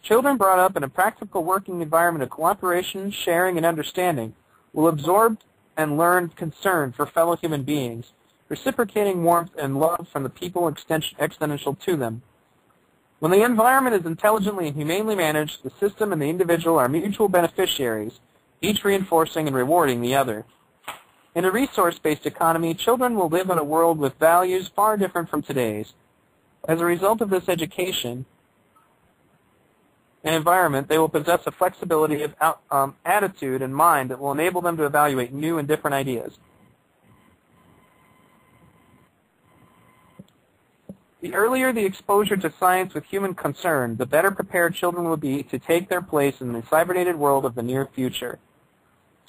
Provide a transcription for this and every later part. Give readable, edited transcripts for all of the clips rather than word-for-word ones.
Children brought up in a practical working environment of cooperation, sharing, and understanding will absorb and learn concern for fellow human beings, reciprocating warmth and love from the people exponential to them. When the environment is intelligently and humanely managed, the system and the individual are mutual beneficiaries, each reinforcing and rewarding the other. In a resource-based economy, children will live in a world with values far different from today's. As a result of this education and environment, they will possess a flexibility of attitude and mind that will enable them to evaluate new and different ideas. The earlier the exposure to science with human concern, the better prepared children will be to take their place in the cybernetic world of the near future.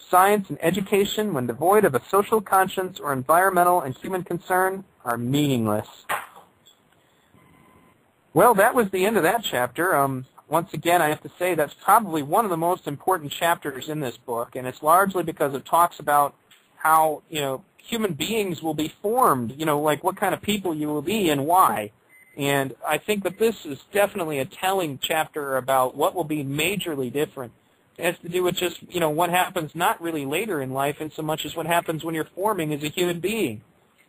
Science and education, when devoid of a social conscience or environmental and human concern, are meaningless. Well, that was the end of that chapter. Once again, I have to say that's probably one of the most important chapters in this book, and it's largely because it talks about how, human beings will be formed, like what kind of people you will be and why. And I think that this is definitely a telling chapter about what will be majorly different. It has to do with just, what happens not really later in life in so much as what happens when you're forming as a human being.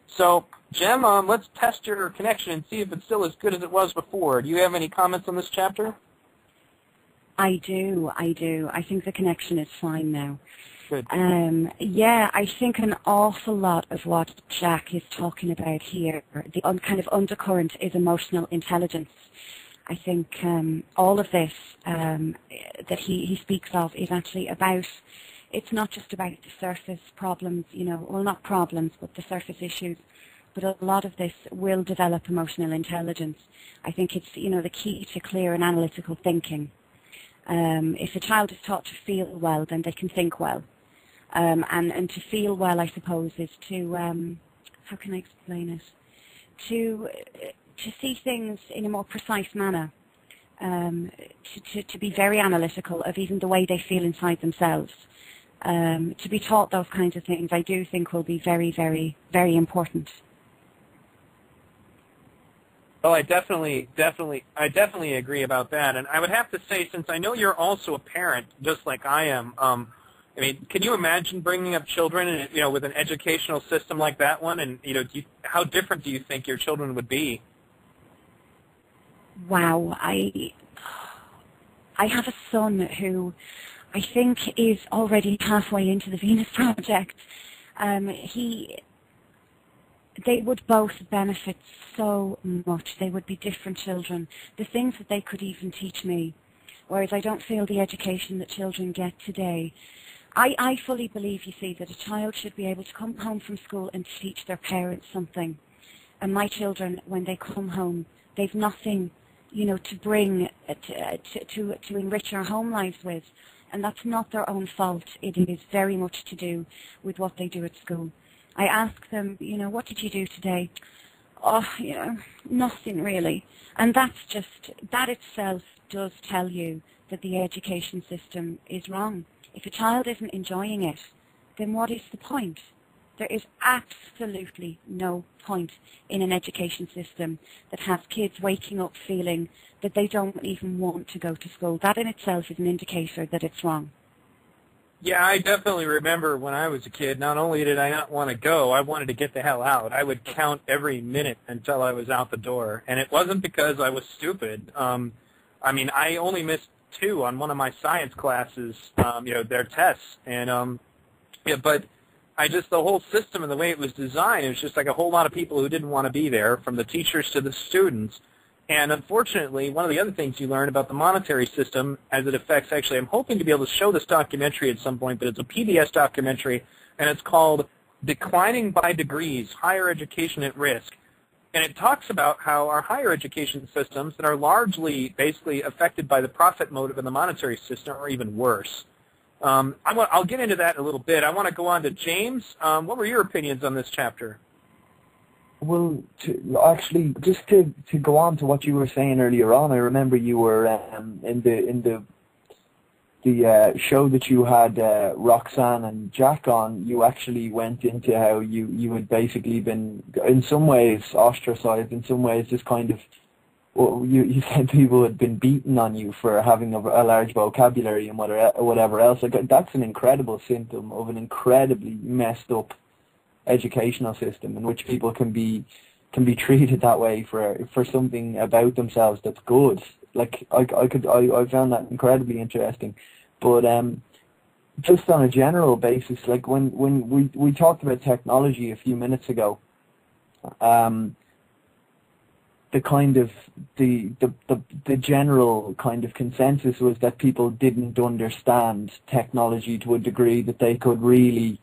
So, Jem, let's test your connection and see if it's still as good as it was before. Do you have any comments on this chapter? I do. I think the connection is fine now. Good. Yeah, I think an awful lot of what Jack is talking about here, the kind of undercurrent, is emotional intelligence. I think all of this that he speaks of is actually about, it's not just about the surface problems, well, not problems, but the surface issues, but a lot of this will develop emotional intelligence. I think it's, the key to clear and analytical thinking. If a child is taught to feel well, then they can think well. And to feel well, I suppose, is to, how can I explain it? To see things in a more precise manner, to be very analytical of even the way they feel inside themselves. To be taught those kinds of things, I do think will be very, very, very important. Well, I definitely agree about that. And I would have to say, since I know you're also a parent, just like I am, can you imagine bringing up children, with an educational system like that one? And, how different do you think your children would be? Wow. I have a son who I think is already halfway into the Venus Project. They would both benefit so much. They would be different children. The things that they could even teach me, whereas I don't feel the education that children get today. I fully believe, you see, that a child should be able to come home from school and teach their parents something. And my children, when they come home, they've nothing, to bring to enrich our home lives with. And that's not their own fault. It is very much to do with what they do at school. I ask them, what did you do today? Oh, nothing really. And that itself does tell you that the education system is wrong. If a child isn't enjoying it, then what is the point? There is absolutely no point in an education system that has kids waking up feeling that they don't even want to go to school. That in itself is an indicator that it's wrong. Yeah, I definitely remember when I was a kid, not only did I not want to go, I wanted to get the hell out. I would count every minute until I was out the door. And it wasn't because I was stupid. I only missed 2 on one of my science classes, their tests. And, but the whole system and the way it was designed, it was just like a whole lot of people who didn't want to be there, from the teachers to the students. And unfortunately, one of the other things you learn about the monetary system as it affects, actually, I'm hoping to be able to show this documentary at some point, but it's a PBS documentary, and it's called Declining by Degrees, Higher Education at Risk. And it talks about how our higher education systems that are largely basically affected by the profit motive in the monetary system are even worse. I'll get into that in a little bit. I want to go on to James. What were your opinions on this chapter? Well, actually, just to go on to what you were saying earlier on, I remember you were in the show that you had Roxanne and Jack on. You actually went into how you had basically been, in some ways, ostracized, in some ways just kind of well, you said people had been beaten on you for having a large vocabulary and whatever else. Like, that's an incredible symptom of an incredibly messed up educational system in which people can be treated that way for something about themselves that's good. Like, I found that incredibly interesting. But just on a general basis, like when we talked about technology a few minutes ago, the kind of the general kind of consensus was that people didn't understand technology to a degree that they could really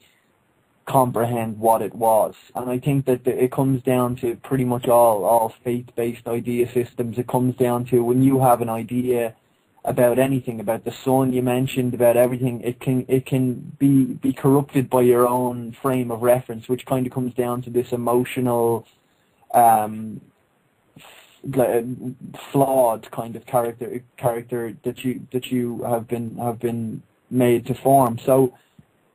comprehend what it was. And I think that it comes down to pretty much all faith-based idea systems. It comes down to when you have an idea about anything, about the sun you mentioned, about everything, it can be corrupted by your own frame of reference, which kind of comes down to this emotional flawed kind of character that you have been made to form. So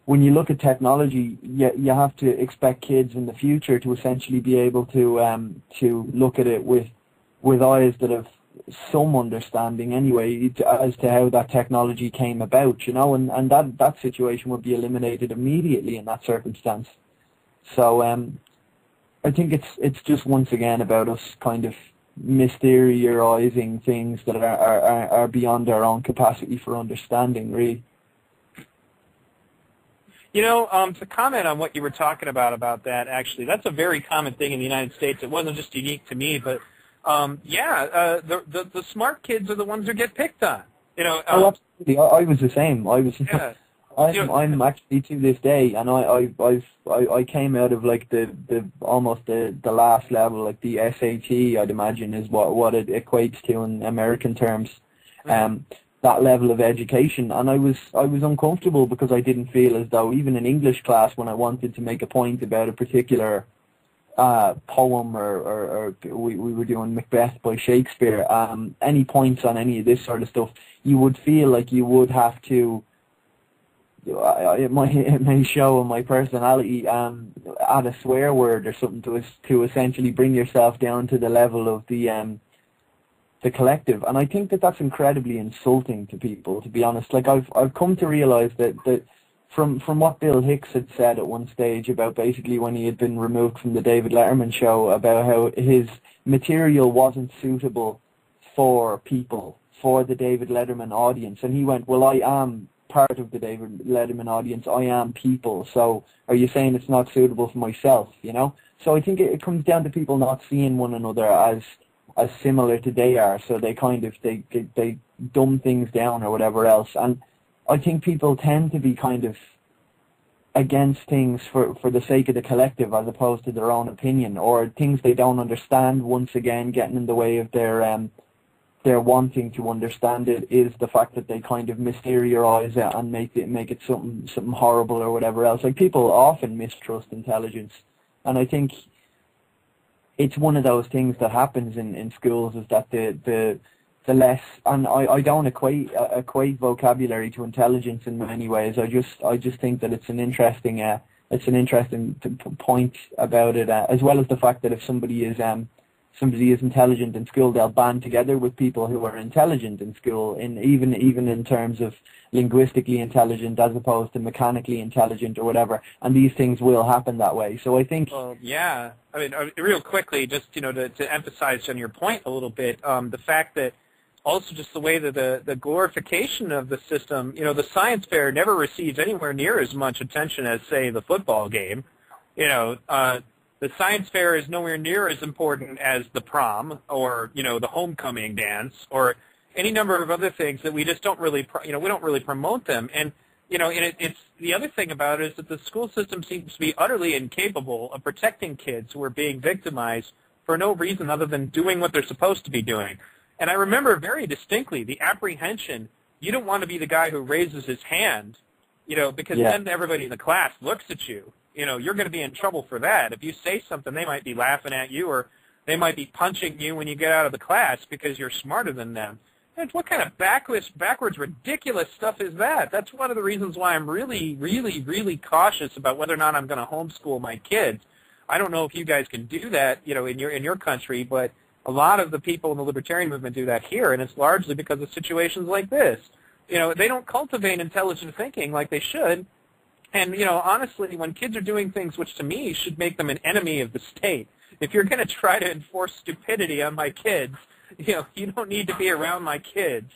when you look at technology, you have to expect kids in the future to essentially be able to look at it with eyes that have some understanding anyway as to how that technology came about, you know, and that situation would be eliminated immediately in that circumstance. So I think it's just once again about us kind of mysteriorizing things that are beyond our own capacity for understanding, really. You know, to comment on what you were talking about that, actually, that's a very common thing in the United States. It wasn't just unique to me, but the smart kids are the ones who get picked on. You know, absolutely. I was the same. Yeah. I'm actually to this day, and I came out of like the almost the last level, like the SAT, I'd imagine is what it equates to in American terms. That level of education, and I was uncomfortable because I didn't feel as though even in English class when I wanted to make a point about a particular poem or we were doing Macbeth by Shakespeare, any points on any of this sort of stuff, you would feel like you would have to. It may show in my personality add a swear word or something to essentially bring yourself down to the level of the collective, and I think that that's incredibly insulting to people, to be honest. Like I've come to realize that from what Bill Hicks had said at one stage about basically when he had been removed from the David Letterman show about how his material wasn't suitable for people, for the David Letterman audience, and he went, well, I am part of the David Letterman audience, I am people, so are you saying it's not suitable for myself, you know? So I think it comes down to people not seeing one another as similar to they are, so they kind of they dumb things down or whatever else. And I think people tend to be kind of against things for the sake of the collective as opposed to their own opinion, or things they don't understand once again getting in the way of their wanting to understand it is the fact that they kind of mysteriorize it and make it something horrible or whatever else. Like, people often mistrust intelligence, and I think it's one of those things that happens in schools, is that the less, and I don't equate vocabulary to intelligence in many ways. I just think that it's an interesting point about it, as well as the fact that if somebody is intelligent in school, they'll band together with people who are intelligent in school, even in terms of linguistically intelligent as opposed to mechanically intelligent or whatever, and these things will happen that way. So I think... Well, yeah. I mean, real quickly, just, you know, to emphasize on your point a little bit, the fact that also just the way that the glorification of the system, you know, the science fair never receives anywhere near as much attention as, say, the football game. You know, the science fair is nowhere near as important as the prom or, you know, the homecoming dance or any number of other things that we just don't really, we don't really promote them. And, you know, and it's the other thing about it is that the school system seems to be utterly incapable of protecting kids who are being victimized for no reason other than doing what they're supposed to be doing. And I remember very distinctly the apprehension, you don't want to be the guy who raises his hand, you know, because then everybody in the class looks at you. You know, you're going to be in trouble for that. If you say something, they might be laughing at you, or they might be punching you when you get out of the class because you're smarter than them. And what kind of backwards, ridiculous stuff is that? That's one of the reasons why I'm really, really, really cautious about whether or not I'm going to homeschool my kids. I don't know if you guys can do that, you know, in your country, but A lot of the people in the libertarian movement do that here, and it's largely because of situations like this. They don't cultivate intelligent thinking like they should. And, honestly, when kids are doing things which to me should make them an enemy of the state, if you're going to try to enforce stupidity on my kids, you don't need to be around my kids.